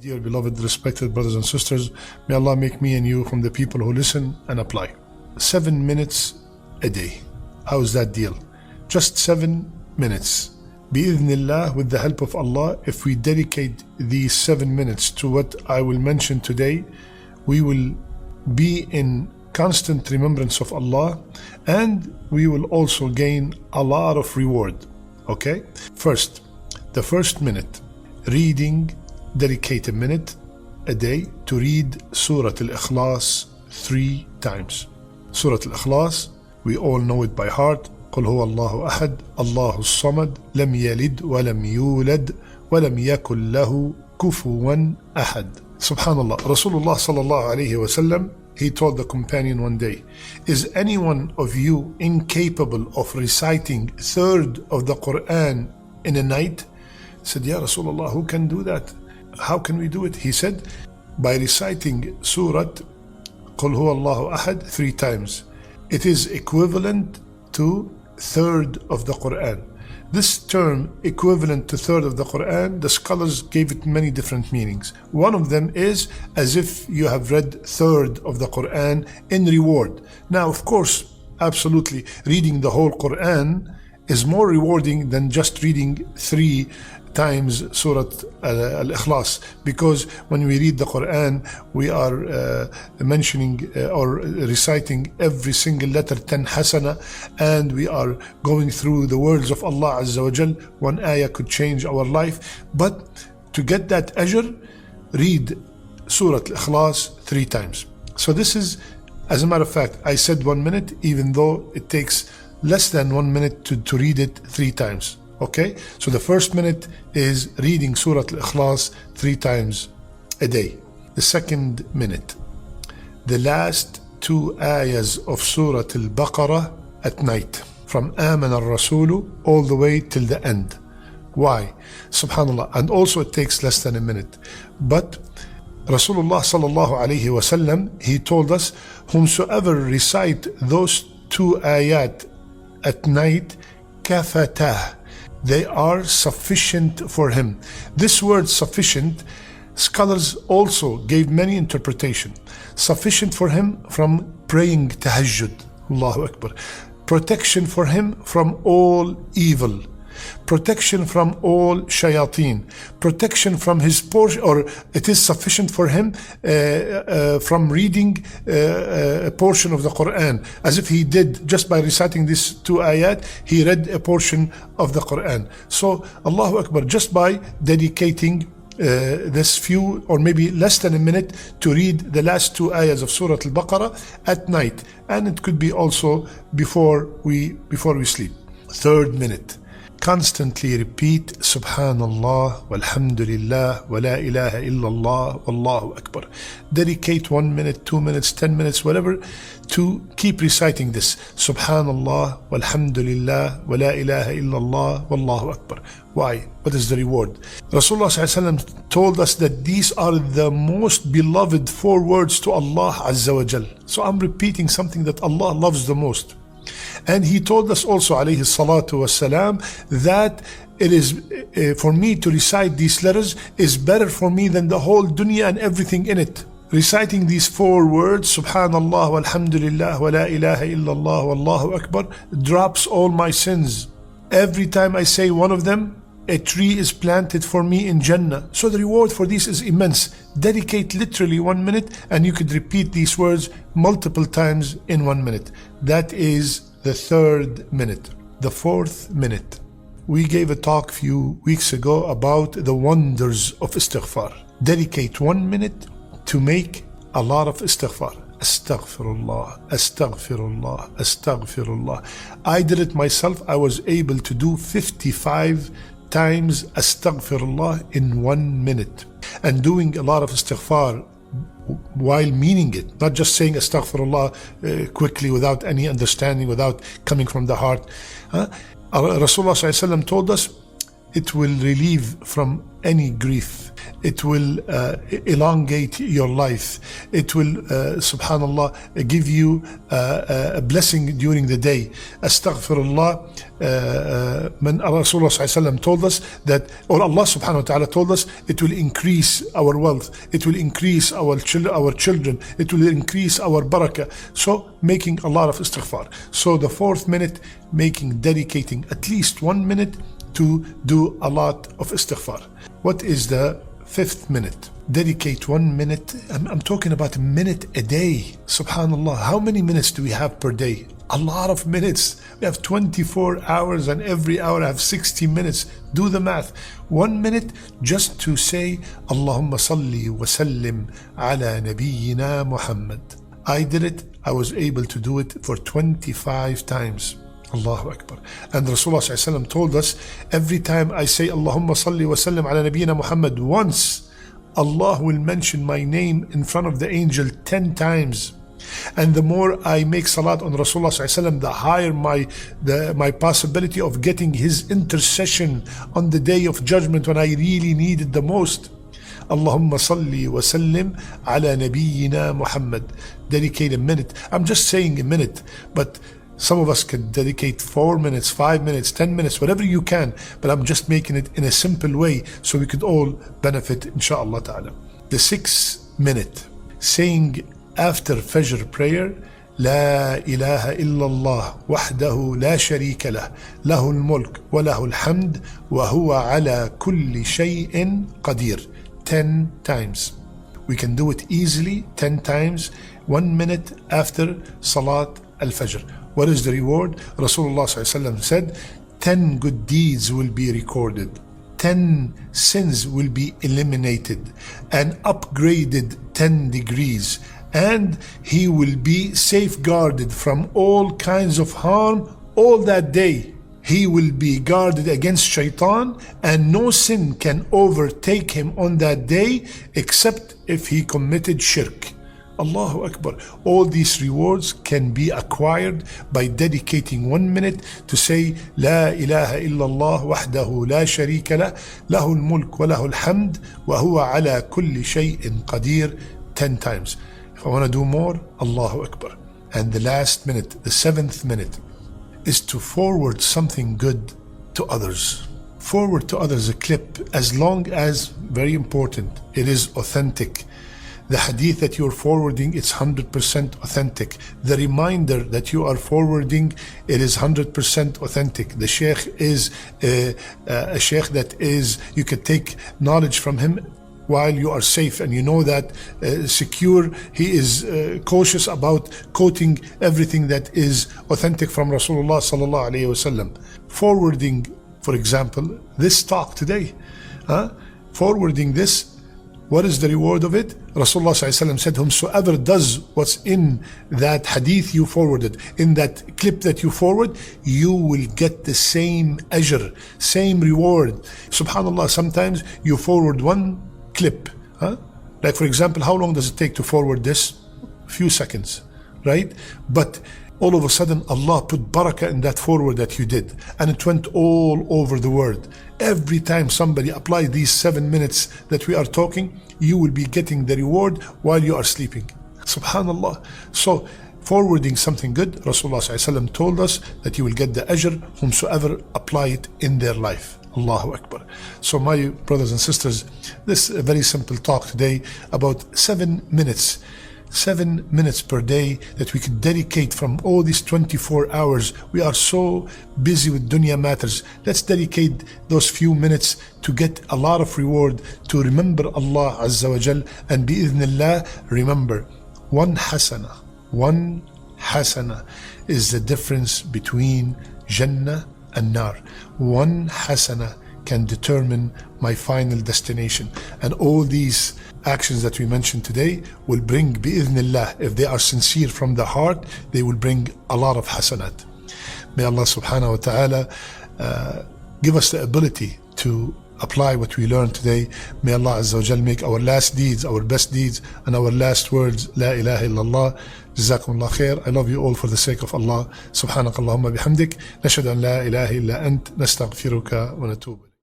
Dear beloved, respected brothers and sisters, may Allah make me and you from the people who listen and apply. 7 minutes a day. How's that deal? Just 7 minutes. Bi-idhnillah, with the help of Allah, if we dedicate these 7 minutes to what I will mention today, we will be in constant remembrance of Allah, and we will also gain a lot of reward. Okay? First, the first minute, reading. Dedicate a minute a day to read Surah Al-Ikhlas 3 times. Surah Al-Ikhlas, we all know it by heart. قل هو الله أحد الله الصمد لم يلد ولم يولد ولم يكن له كفوا أحد. Subhanallah, Rasulullah sallallahu alayhi wa sallam, he told the companion one day, is any one of you incapable of reciting a third of the Quran in a night? He said, Ya Rasulullah, who can do that? How can we do it? He said, by reciting Surah قل هو الله أحد 3 times. It is equivalent to third of the Quran. This term, equivalent to third of the Quran, the scholars gave it many different meanings. One of them is as if you have read third of the Quran in reward. Now, of course, absolutely, reading the whole Quran is more rewarding than just reading 3 times Surah Al-Ikhlas, because when we read the Quran, we are mentioning or reciting every single letter 10 hasana, and we are going through the words of Allah Azza wa Jal. One ayah could change our life, but to get that ajr, read Surah Al-Ikhlas 3 times. So this is, as a matter of fact, I said 1 minute, even though it takes less than 1 minute to read it 3 times. Okay, so the first minute is reading Surah Al-Ikhlas 3 times a day. The second minute, the last 2 ayahs of Surah Al-Baqarah at night, from Aman al-Rasulu all the way till the end. Why? Subhanallah. And also it takes less than a minute. But Rasulullah sallallahu alayhi wa sallam, he told us, whomsoever recite those 2 ayat at night, kafatah, they are sufficient for him. This word sufficient, scholars also gave many interpretations. Sufficient for him from praying tahajjud, Allahu Akbar. Protection for him from all evil. Protection from all shayateen. Protection from his portion, or it is sufficient for him from reading a portion of the Quran, as if he did just by reciting these 2 ayat, he read a portion of the Quran. So Allahu Akbar, just by dedicating this few or maybe less than a minute to read the last 2 ayahs of Surah Al-Baqarah at night, and it could be also before we sleep. Third minute, constantly repeat Subhanallah, Walhamdulillah, Wa la ilaha illallah, Wallahu Akbar. Dedicate 1 minute, 2 minutes, 10 minutes, whatever, to keep reciting this Subhanallah, Walhamdulillah, Wa la ilaha illallah, Wallahu Akbar. Why? What is the reward? Rasulullah ﷺ told us that these are the most beloved 4 words to Allah Azza wa Jal. So I'm repeating something that Allah loves the most. And he told us also, alayhi salatu wassalam, that it is for me to recite these letters is better for me than the whole dunya and everything in it. Reciting these 4 words, Subhanallah, Walhamdulillah, Wa la ilaha illallah, Wallahu Akbar, drops all my sins. Every time I say one of them, a tree is planted for me in Jannah. So the reward for this is immense. Dedicate literally 1 minute, and you could repeat these words multiple times in 1 minute. That is the 3rd minute. The 4th minute, we gave a talk a few weeks ago about the wonders of istighfar. Dedicate 1 minute to make a lot of istighfar. Astaghfirullah, astaghfirullah, astaghfirullah. I did it myself. I was able to do 55 times astaghfirullah in 1 minute. And doing a lot of istighfar while meaning it, not just saying astaghfirullah quickly without any understanding, without coming from the heart. Rasulullah ﷺ told us, It will relieve from any grief. It will elongate your life. It will, subhanallah, give you a blessing during the day. Astaghfirullah. Rasulullah told us that, or Allah subhanahu wa ta'ala told us, it will increase our wealth. It will increase our children. It will increase our barakah. So making a lot of istighfar. So the fourth minute, dedicating at least 1 minute to do a lot of istighfar. What is the fifth minute? Dedicate 1 minute. I'm talking about a minute a day. Subhanallah. How many minutes do we have per day? A lot of minutes. We have 24 hours and every hour I have 60 minutes. Do the math. 1 minute just to say Allahumma salli wa sallim ala nabiyyina Muhammad. I did it. I was able to do it for 25 times. Allahu Akbar. And Rasulullah told us, every time I say Allahumma salli wa sallim ala nabiyyina Muhammad once, Allah will mention my name in front of the angel 10 times. And the more I make salat on Rasulullah, the higher my possibility of getting his intercession on the day of judgment when I really need it the most. Allahumma salli wa sallim ala nabiyyina Muhammad. Dedicate a minute. I'm just saying a minute, but some of us can dedicate 4 minutes, 5 minutes, 10 minutes, whatever you can, but I'm just making it in a simple way so we could all benefit, inshaAllah ta'ala. The 6th minute, saying after Fajr prayer, لا إله إلا الله وحده لا شريك له له الملك وله الحمد وهو على كل شيء قدير. 10 times. We can do it easily 10 times, 1 minute after Salat al-Fajr. What is the reward? Rasulullah said, 10 good deeds will be recorded, 10 sins will be eliminated and upgraded 10 degrees, and he will be safeguarded from all kinds of harm all that day. He will be guarded against shaitan, and no sin can overtake him on that day except if he committed shirk. Allahu Akbar. All these rewards can be acquired by dedicating 1 minute to say La ilaha illallah wahdahu la sharika lah lahul mulk wa lahul hamd wa huwa ala kulli shay'in qadir 10 times. If I want to do more, Allahu Akbar. And the last minute, the 7th minute, is to forward something good to others. Forward to others a clip, as long as, very important, it is authentic. The hadith that you're forwarding, it's 100% authentic. The reminder that you are forwarding, it is 100% authentic. The sheikh is a sheikh that is, you can take knowledge from him while you are safe and you know that secure. He is cautious about quoting everything that is authentic from Rasulullah sallallahu alaihi wasallam. Forwarding, for example, this talk today, forwarding this, what is the reward of it? Rasulullah said, whomsoever does what's in that hadith you forwarded, in that clip that you forward, you will get the same ajr, same reward. Subhanallah, sometimes you forward one clip. Like for example, how long does it take to forward this? A few seconds, right? But all of a sudden, Allah put barakah in that forward that you did, and it went all over the world. Every time somebody applies these 7 minutes that we are talking, you will be getting the reward while you are sleeping. Subhanallah. So, forwarding something good, Rasulullah told us that you will get the ajr whomsoever apply it in their life. Allahu Akbar. So my brothers and sisters, this is a very simple talk today about 7 minutes. 7 minutes per day that we could dedicate from all these 24 hours. We are so busy with dunya matters. Let's dedicate those few minutes to get a lot of reward, to remember Allah Azza wa Jal, and bi'idhnillah, remember, one hasana is the difference between Jannah and Nar. One hasana can determine my final destination. And all these actions that we mentioned today will bring, bi'idhnillah, if they are sincere from the heart, they will bring a lot of hasanat. May Allah subhanahu wa ta'ala give us the ability to apply what we learned today. May Allah Azza wa Jal make our last deeds, our best deeds, and our last words, La ilaha illallah. Jazakumullah khair. I love you all for the sake of Allah. Subhanakallahumma bihamdik. Nashhadu an la ilaha illa ant. Nastaghfiruka wa natubu.